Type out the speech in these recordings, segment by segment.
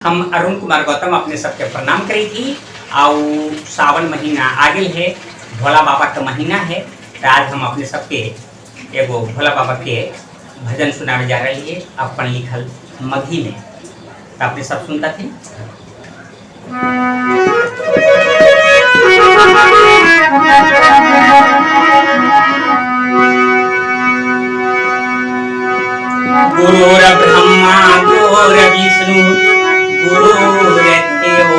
हम अरुण कुमार गौतम अपने सबके प्रणाम करी थी। और सावन महीना आ गई है, भोला बाबा का महीना है। तो आज हम अपने सबके एगो भोला बाबा के भजन सुनाने जा रही है अपन लिखल मघी में। तो अपने सब सुनता थे। गुरुर ब्रह्मा गुरुर विष्णु गुरुर्देवो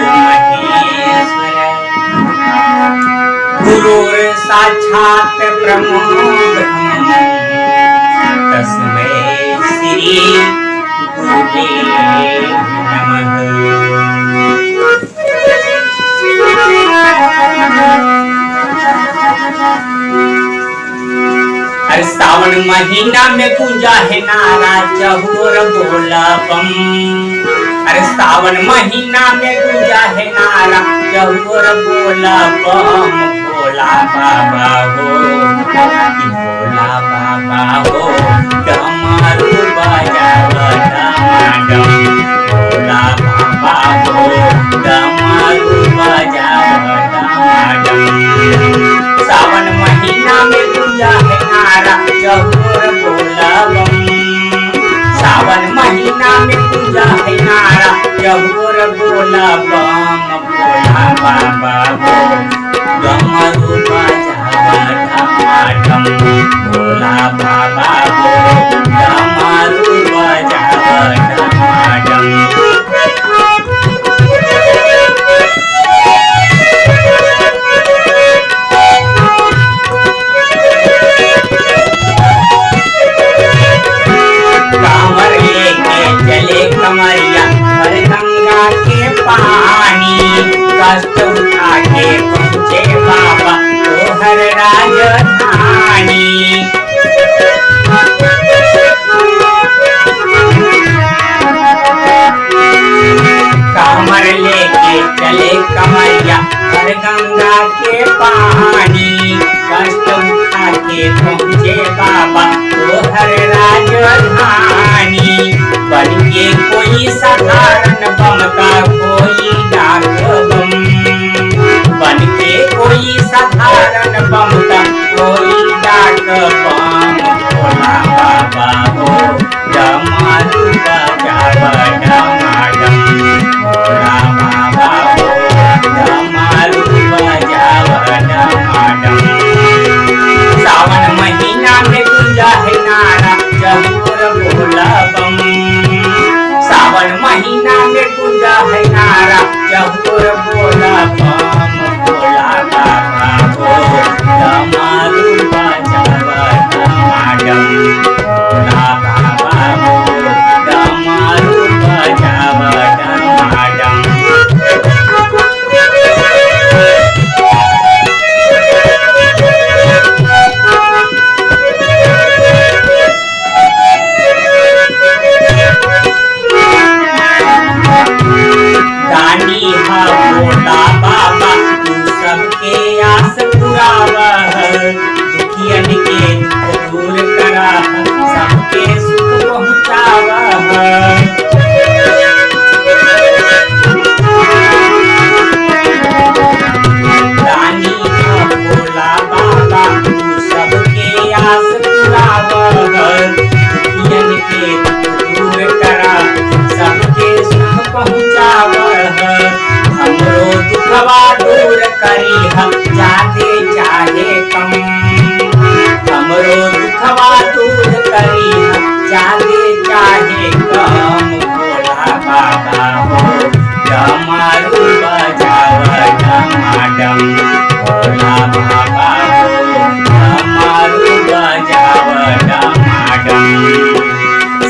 महेश्वर गुरुर साक्षात् ब्रह्म तस्मै श्री गुरुवे नमः। हर सावन महीना में पूजा है नारा चहुर बोला बम। हर सावन महीना में पूजा है नारा चहुर बोला बम। भोला बाबा हो भोला बाबा हो डमरू बजाव डमाडम। भोला बाबा हो डमरू बजाव डमाडम। सावन महीना में पूजा है नारा चहुर बोला बम। सावन महीना में पूजा है नारा चहुर बोला बम। भोला बाबा हो डमरू बजाव डमाडम। भोला बाबा हो डमरू बजाव डमाडम। कमरिया हर गंगा के पानी कष्ट उठा के पहुँचे बाबा तोहर राजधानी। कांवर लेके चले कमरिया हर गंगा के पानी कष्ट उठा के पहुँचे बाबा तोहर राजधानी। बनके कोई साधारण बम का कोई डाक बम। बनके कोई साधारण बम का कोई डाक बम। भोला बाबा हो डमरू बजाव डमाडम। भोला बाबा हो डमरू बजाव डमाडम। सावन महीना में पूजा है नारा चहुर बोला बम। सावन महीना में पूजा है नारा चहुर बोला बम। भोला बाबा हो डमरू बजाव डमाडम। भोला बाबा हो डमरू बजाव डमाडम। दानी हा भोला बाबा तू सबके आस पुरावह। दुखियन के दुख दूर कराह सबके सुख पहुँचावह। दानी हा भोला बाबा तू सबके आस पुरावह। दुखियन के दुख दूर कराह सबके सुख पहुँचावह। हमरो दुखवा दूर करी हम जादे चाहे कम। हमरो दुखवा दूर करी हम जादे चाहे कम। भोला बाबा हो डमरू बजाव डमाडम। भोला बाबा हो डमरू बजाव डमाडम।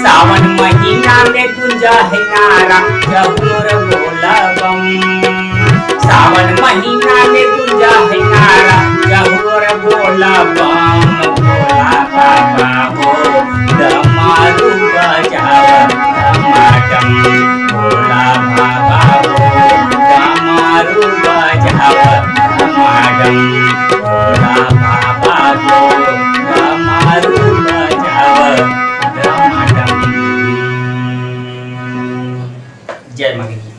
सावन महीना में पूजा है नारा चहुर बोला बम। सावन महीना में पूजा है नारा चहुर बोला बम। भोला बाबा हो डमरू बजाव डमाडम। भोला बाबा हो डमरू बजाव डमाडम। भोला बाबा हो डमरू बजाव डमाडम। जय माँ की।